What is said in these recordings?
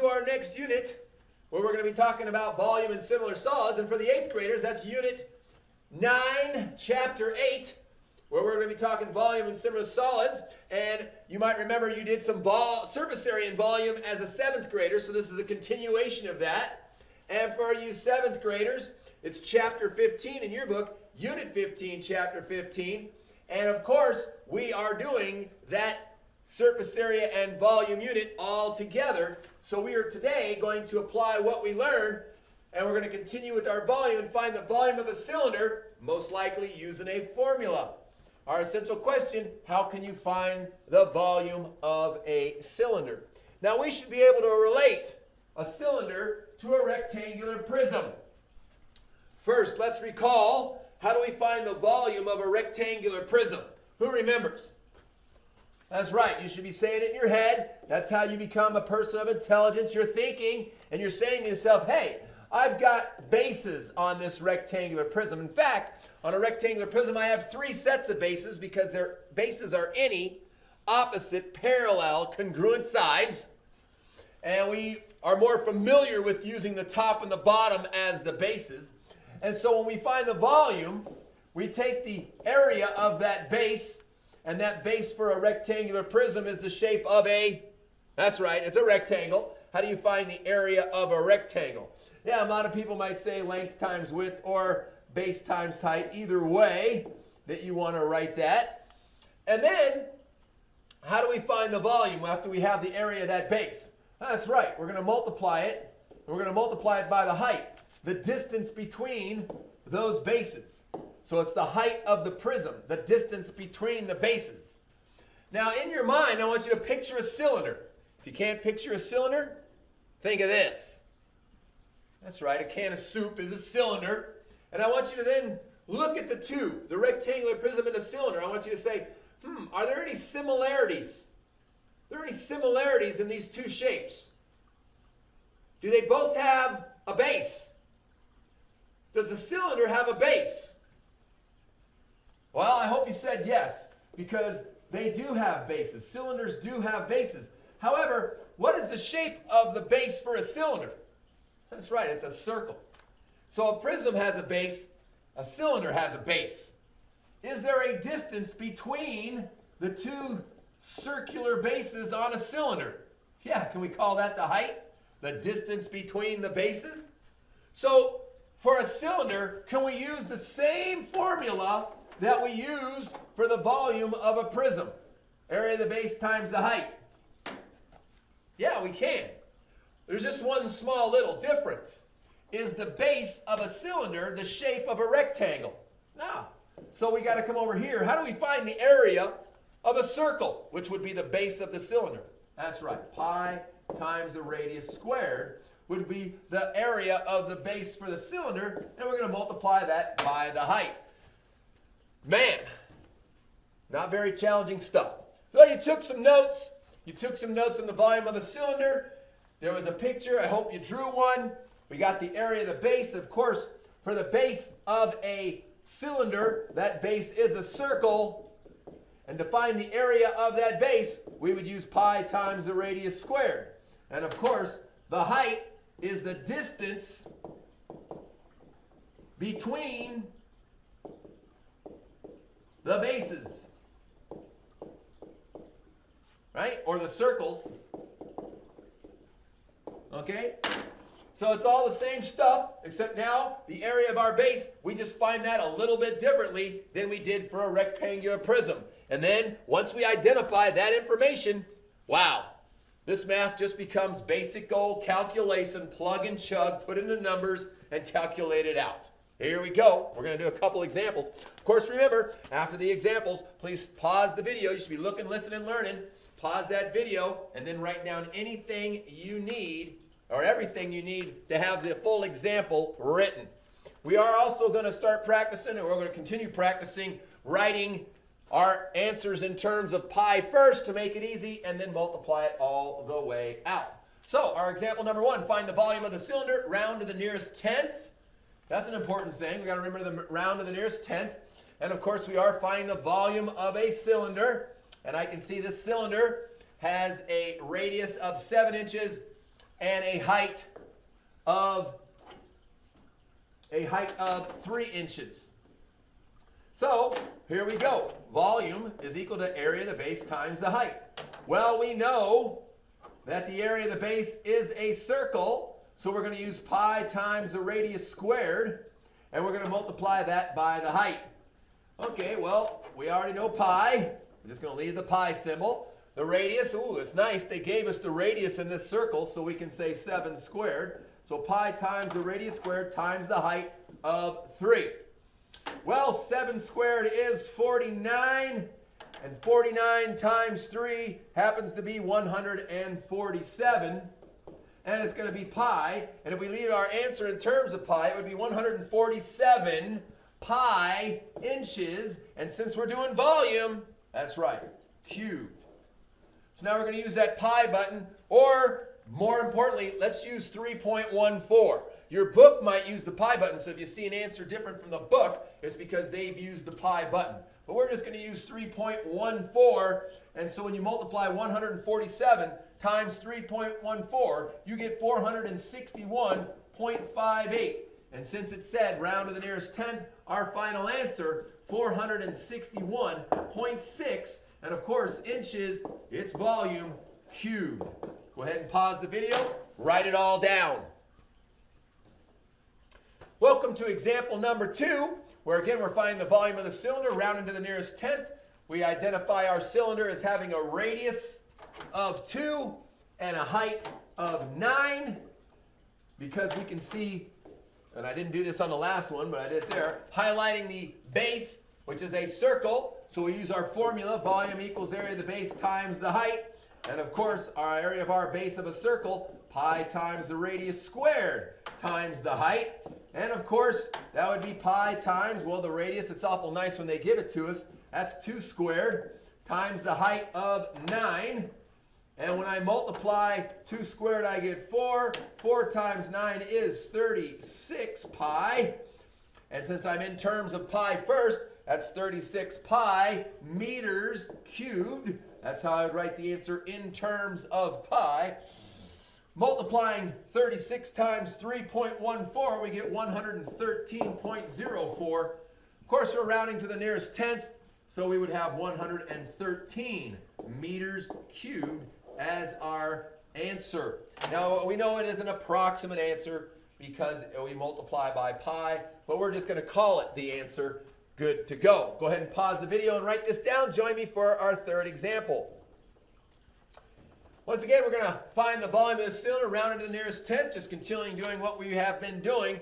our next unit where we're going to be talking about volume and similar solids. And for the 8th graders, that's Unit 9, Chapter 8, where we're going to be talking volume and similar solids. And you might remember you did some surface area and volume as a 7th grader, so this is a continuation of that. And for you 7th graders, it's Chapter 15 in your book, Unit 15, Chapter 15. And of course, we are doing that surface area and volume unit all together. So we are today going to apply what we learned, and we're going to continue with our volume and find the volume of a cylinder, most likely using a formula. Our essential question, how can you find the volume of a cylinder? Now we should be able to relate a cylinder to a rectangular prism. First, let's recall, how do we find the volume of a rectangular prism? Who remembers? That's right, you should be saying it in your head. That's how you become a person of intelligence. You're thinking and you're saying to yourself, hey, I've got bases on this rectangular prism. In fact, on a rectangular prism, I have 3 sets of bases because their bases are any opposite, parallel, congruent sides. And we are more familiar with using the top and the bottom as the bases. And so when we find the volume, we take the area of that base, and that base for a rectangular prism is the shape of a, that's right, it's a rectangle. How do you find the area of a rectangle? Yeah, a lot of people might say length times width or base times height, either way that you want to write that. And then, how do we find the volume after we have the area of that base? That's right, we're going to multiply it. We're going to multiply it by the height, the distance between those bases. So it's the height of the prism, the distance between the bases. Now in your mind, I want you to picture a cylinder. If you can't picture a cylinder, think of this. That's right, a can of soup is a cylinder. And I want you to then look at the two, the rectangular prism and the cylinder. I want you to say, are there any similarities? Are there any similarities in these two shapes? Do they both have a base? Does the cylinder have a base? Well, I hope you said yes, because they do have bases. Cylinders do have bases. However, what is the shape of the base for a cylinder? That's right, it's a circle. So a prism has a base, a cylinder has a base. Is there a distance between the two circular bases on a cylinder? Yeah, can we call that the height? The distance between the bases? So for a cylinder, can we use the same formula that we used for the volume of a prism? Area of the base times the height. Yeah, we can. There's just one small little difference. Is the base of a cylinder the shape of a rectangle? No. So we got to come over here. How do we find the area of a circle, which would be the base of the cylinder? That's right. Pi times the radius squared would be the area of the base for the cylinder, and we're going to multiply that by the height. Man, not very challenging stuff. So you took some notes. You took some notes on the volume of a cylinder. There was a picture. I hope you drew one. We got the area of the base. Of course, for the base of a cylinder, that base is a circle. And to find the area of that base, we would use pi times the radius squared. And of course, the height is the distance between the bases, right? Or the circles, okay? So it's all the same stuff, except now the area of our base, we just find that a little bit differently than we did for a rectangular prism. And then once we identify that information, wow, this math just becomes basic old calculation, plug and chug, put in the numbers, and calculate it out. Here we go. We're going to do a couple examples. Of course, remember, after the examples, please pause the video. You should be looking, listening, learning. Pause that video, and then write down anything you need, or everything you need to have the full example written. We are also going to start practicing, and we're going to continue practicing writing our answers in terms of pi first to make it easy, and then multiply it all the way out. So our example number 1, find the volume of the cylinder, round to the nearest tenth. That's an important thing. We've got to remember the round to the nearest tenth. And of course, we are finding the volume of a cylinder. And I can see this cylinder has a radius of 7 inches and a height of 3 inches. So here we go. Volume is equal to area of the base times the height. Well, we know that the area of the base is a circle, so we're going to use pi times the radius squared, and we're going to multiply that by the height. Okay, well, we already know pi. We're just going to leave the pi symbol. The radius, ooh, it's nice. They gave us the radius in this circle, so we can say 7 squared. So pi times the radius squared times the height of 3. Well, 7 squared is 49, and 49 times 3 happens to be 147, and it's going to be pi. And if we leave our answer in terms of pi, it would be 147 pi inches. And since we're doing volume, that's right, cubed. So now we're going to use that pi button, or more importantly, let's use 3.14. Your book might use the pi button, so if you see an answer different from the book, it's because they've used the pi button. But we're just going to use 3.14, and so when you multiply 147 times 3.14, you get 461.58. And since it said round to the nearest tenth, our final answer, 461.6, and of course, inches, it's volume cubed. Go ahead and pause the video, write it all down. Welcome to example number 2, where again we're finding the volume of the cylinder rounded to the nearest tenth. We identify our cylinder as having a radius of 2 and a height of 9, because we can see, and I didn't do this on the last one, but I did there, highlighting the base, which is a circle. So we use our formula, volume equals area of the base times the height. And of course, our area of our base of a circle, pi times the radius squared times the height. And of course, that would be pi times, well, the radius, it's awful nice when they give it to us. That's 2 squared times the height of 9. And when I multiply 2 squared, I get 4. 4 times 9 is 36 pi. And since I'm in terms of pi first, that's 36 pi meters cubed. That's how I would write the answer in terms of pi. Multiplying 36 times 3.14, we get 113.04. Of course, we're rounding to the nearest tenth, so we would have 113 meters cubed as our answer. Now, we know it is an approximate answer because we multiply by pi, but we're just going to call it the answer. Good to go. Go ahead and pause the video and write this down. Join me for our third example. Once again, we're going to find the volume of the cylinder rounded to the nearest tenth, just continuing doing what we have been doing,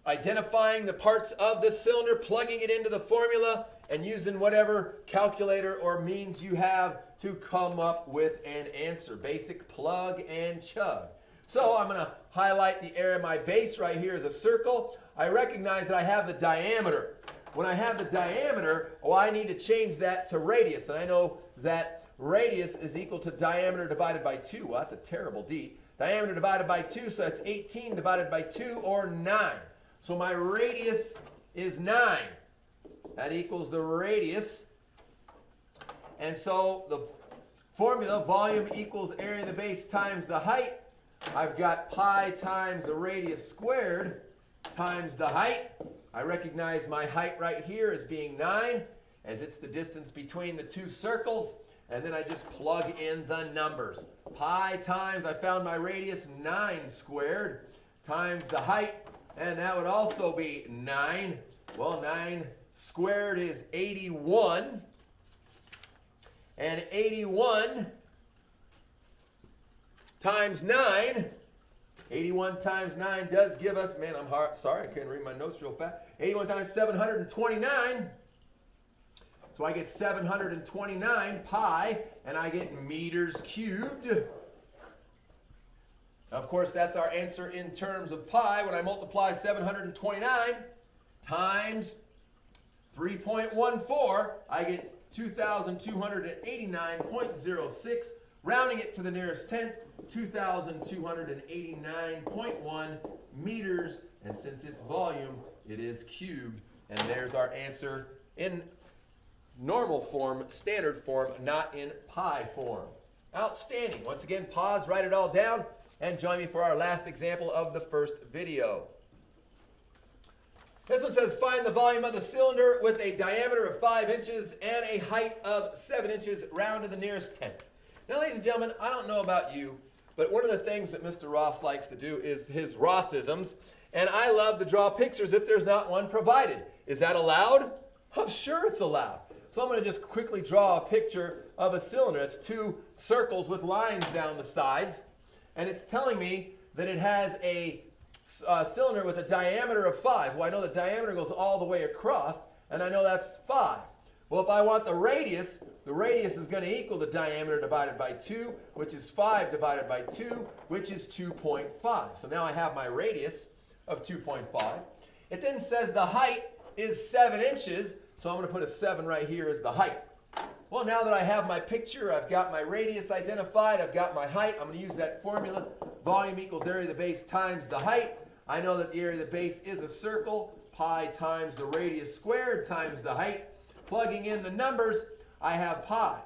identifying the parts of the cylinder, plugging it into the formula, and using whatever calculator or means you have to come up with an answer. Basic plug and chug. So I'm going to highlight the area of my base right here as a circle. I recognize that I have the diameter. When I have the diameter, I need to change that to radius. And I know that radius is equal to diameter divided by 2. Well, that's a terrible D. Diameter divided by 2, so that's 18 divided by 2, or 9. So my radius is 9. That equals the radius. And so the formula, volume equals area of the base times the height. I've got pi times the radius squared times the height. I recognize my height right here as being 9, as it's the distance between the two circles. And then I just plug in the numbers. Pi times, I found my radius, 9 squared, times the height. And that would also be 9. Well, 9 squared is 81. And 81 times 9, 81 times 9 does give us, man, I'm sorry, I can't read my notes real fast. 81 times 729. So I get 729 pi, and I get meters cubed. Of course, that's our answer in terms of pi. When I multiply 729 times 3.14, I get 2,289.06. Rounding it to the nearest tenth, 2,289.1 meters. And since it's volume, it is cubed. And there's our answer in normal form, standard form, not in pi form. Outstanding. Once again, pause, write it all down. and join me for our last example of the first video. This one says find the volume of the cylinder with a diameter of 5 inches and a height of 7 inches round to the nearest tenth. Now, ladies and gentlemen, I don't know about you, but one of the things that Mr. Ross likes to do is his Rossisms, and I love to draw pictures if there's not one provided. Is that allowed? I'm sure it's allowed. So I'm going to just quickly draw a picture of a cylinder. It's 2 circles with lines down the sides, and it's telling me that it has a cylinder with a diameter of 5. Well, I know the diameter goes all the way across, and I know that's 5. Well, if I want the radius is going to equal the diameter divided by 2, which is 5 divided by 2, which is 2.5. So now I have my radius of 2.5. It then says the height is 7 inches, so I'm going to put a 7 right here as the height. Well, now that I have my picture, I've got my radius identified, I've got my height, I'm going to use that formula. Volume equals area of the base times the height. I know that the area of the base is a circle, pi times the radius squared times the height. Plugging in the numbers, I have pi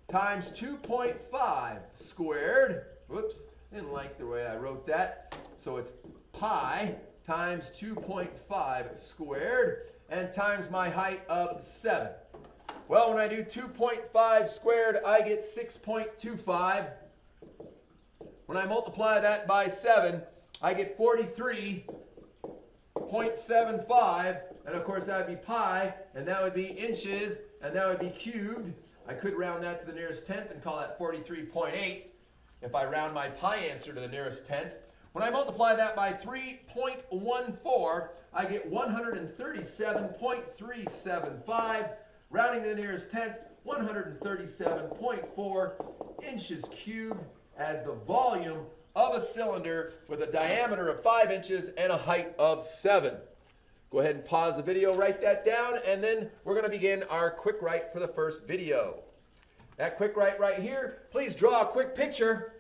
times 2.5 squared. Whoops, didn't like the way I wrote that. So it's pi times 2.5 squared and times my height of 7. Well, when I do 2.5 squared, I get 6.25. When I multiply that by 7, I get 43.75. And of course, that would be pi, and that would be inches, and that would be cubed. I could round that to the nearest tenth and call that 43.8 if I round my pi answer to the nearest tenth. When I multiply that by 3.14, I get 137.375. Rounding to the nearest tenth, 137.4 inches cubed as the volume of a cylinder with a diameter of 5 inches and a height of 7. Go ahead and pause the video, write that down, and then we're going to begin our quick write for the first video. That quick write right here, please draw a quick picture,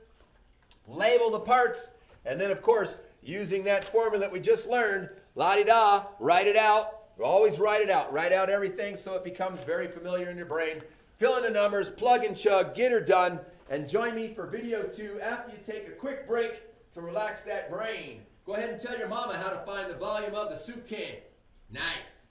label the parts, and then of course, using that formula that we just learned, la-di-da, write it out. Always write it out. Write out everything so it becomes very familiar in your brain. Fill in the numbers, plug and chug, get her done, and join me for video 2 after you take a quick break to relax that brain. Go ahead and tell your mama how to find the volume of the soup can. Nice.